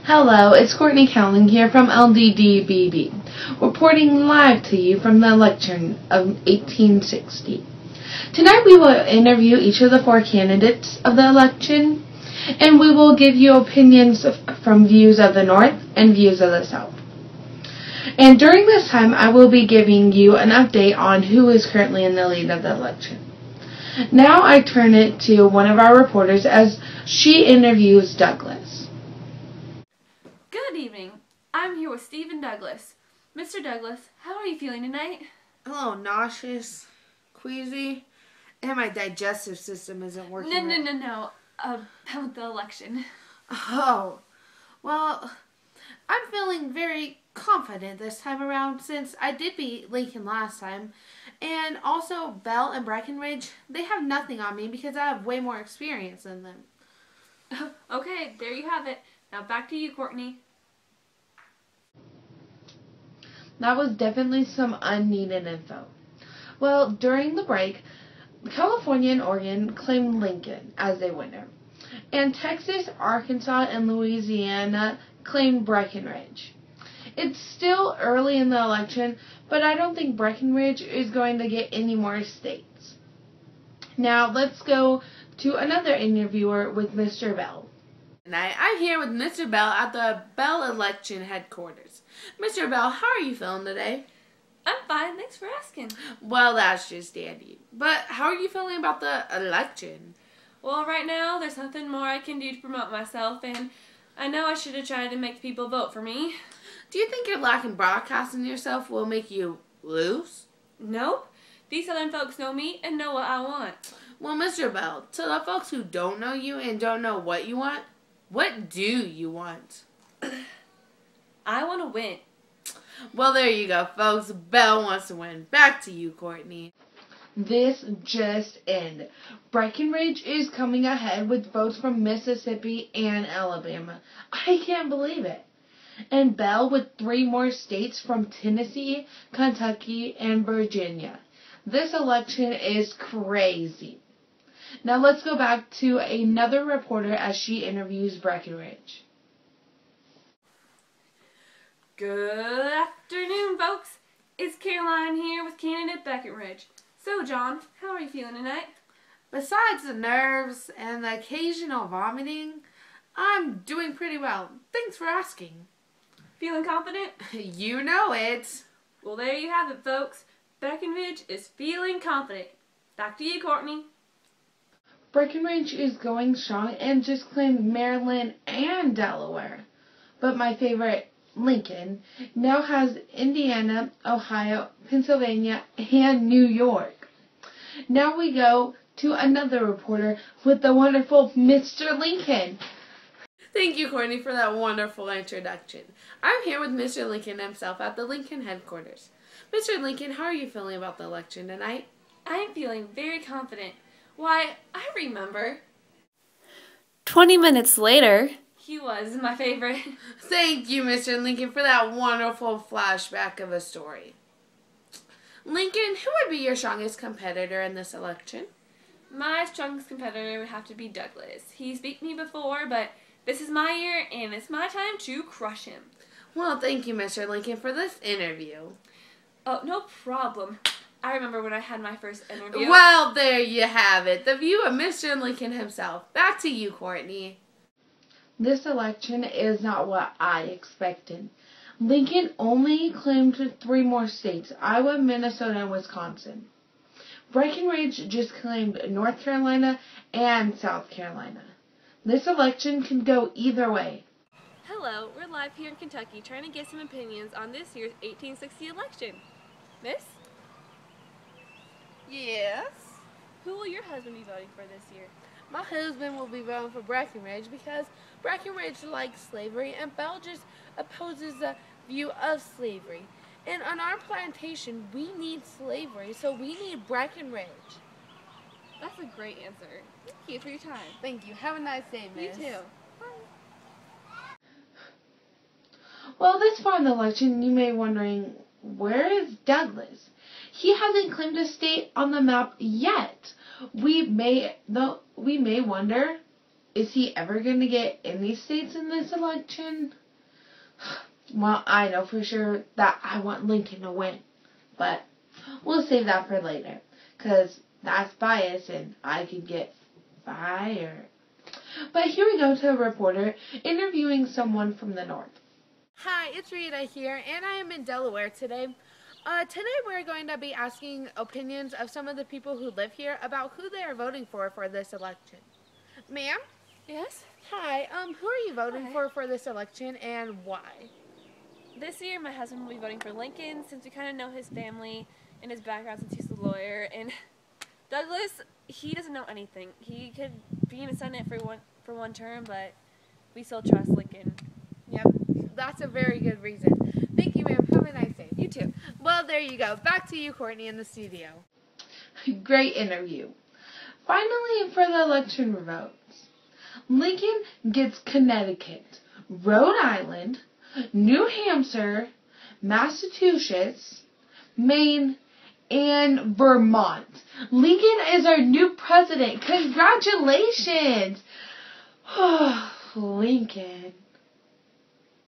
Hello, it's Courtney Cowling here from LDDBB, reporting live to you from the election of 1860. Tonight we will interview each of the four candidates of the election, and we will give you opinions from views of the North and views of the South. And during this time, I will be giving you an update on who is currently in the lead of the election. Now I turn it to one of our reporters as she interviews Douglas. Good evening. I'm here with Stephen Douglas. Mr. Douglas, how are you feeling tonight? A little nauseous, queasy, and my digestive system isn't working. No. About the election. Oh, well, I'm feeling very confident this time around since I did beat Lincoln last time. And also, Bell and Breckenridge, they have nothing on me because I have way more experience than them. Okay, there you have it. Now back to you, Courtney. That was definitely some unneeded info. Well, during the break, California and Oregon claimed Lincoln as their winner, and Texas, Arkansas, and Louisiana claimed Breckenridge. It's still early in the election, but I don't think Breckenridge is going to get any more states. Now, let's go to another interviewer with Mr. Bell. Tonight, I'm here with Mr. Bell at the Bell election headquarters. Mr. Bell, how are you feeling today? I'm fine, thanks for asking. Well, that's just dandy. But how are you feeling about the election? Well, right now, there's nothing more I can do to promote myself, and I know I should have tried to make people vote for me. Do you think your lack in broadcasting yourself will make you lose? Nope. These Southern folks know me and know what I want. Well, Mr. Bell, to the folks who don't know you and don't know what you want, what do you want? I want to win. Well, there you go, folks. Bell wants to win. Back to you, Courtney. This just in. Breckenridge is coming ahead with votes from Mississippi and Alabama. I can't believe it. And Bell with 3 more states from Tennessee, Kentucky, and Virginia. This election is crazy. Now let's go back to another reporter as she interviews Breckenridge. Good afternoon, folks. It's Caroline here with candidate Breckenridge. So, John, how are you feeling tonight? Besides the nerves and the occasional vomiting, I'm doing pretty well. Thanks for asking. Feeling confident? You know it. Well, there you have it, folks. Breckenridge is feeling confident. Back to you, Courtney. Breckenridge is going strong and just claimed Maryland and Delaware. But my favorite, Lincoln, now has Indiana, Ohio, Pennsylvania, and New York. Now we go to another reporter with the wonderful Mr. Lincoln. Thank you, Courtney, for that wonderful introduction. I'm here with Mr. Lincoln himself at the Lincoln headquarters. Mr. Lincoln, how are you feeling about the election tonight? I am feeling very confident. Why, I remember. 20 minutes later, he was my favorite. Thank you, Mr. Lincoln, for that wonderful flashback of a story. Lincoln, who would be your strongest competitor in this election? My strongest competitor would have to be Douglas. He's beat me before, but this is my year, and it's my time to crush him. Well, thank you, Mr. Lincoln, for this interview. Oh, no problem. I remember when I had my first interview. Well, there you have it. The view of Mr. Lincoln himself. Back to you, Courtney. This election is not what I expected. Lincoln only claimed 3 more states, Iowa, Minnesota, and Wisconsin. Breckenridge just claimed North Carolina and South Carolina. This election can go either way. Hello, we're live here in Kentucky trying to get some opinions on this year's 1860 election. Miss? Yes? Who will your husband be voting for this year? My husband will be voting for Breckenridge because Breckenridge likes slavery and Bell just opposes the view of slavery. And on our plantation, we need slavery, so we need Breckenridge. That's a great answer. Thank you for your time. Thank you. Have a nice day, miss. You too. Bye. Well, this far in the election, you may be wondering, where is Douglas? He hasn't claimed a state on the map yet. We may wonder, is he ever going to get any states in this election? Well, I know for sure that I want Lincoln to win. But we'll save that for later. Because that's bias and I could get fired. But here we go to a reporter interviewing someone from the north. Hi, it's Rita here, and I am in Delaware today. Today we're going to be asking opinions of some of the people who live here about who they are voting for this election. Ma'am? Yes? Hi, who are you voting for this election and why? This year, my husband will be voting for Lincoln since we kind of know his family and his background since he's a lawyer. And Douglas, he doesn't know anything. He could be in the Senate for one term, but we still trust Lincoln. Yep, that's a very good reason. Thank you, ma'am. Have a nice day. You too. Well, there you go. Back to you, Courtney, in the studio. Great interview. Finally, for the election votes, Lincoln gets Connecticut, Rhode Island, New Hampshire, Massachusetts, Maine, and Vermont. Lincoln is our new president. Congratulations! Lincoln.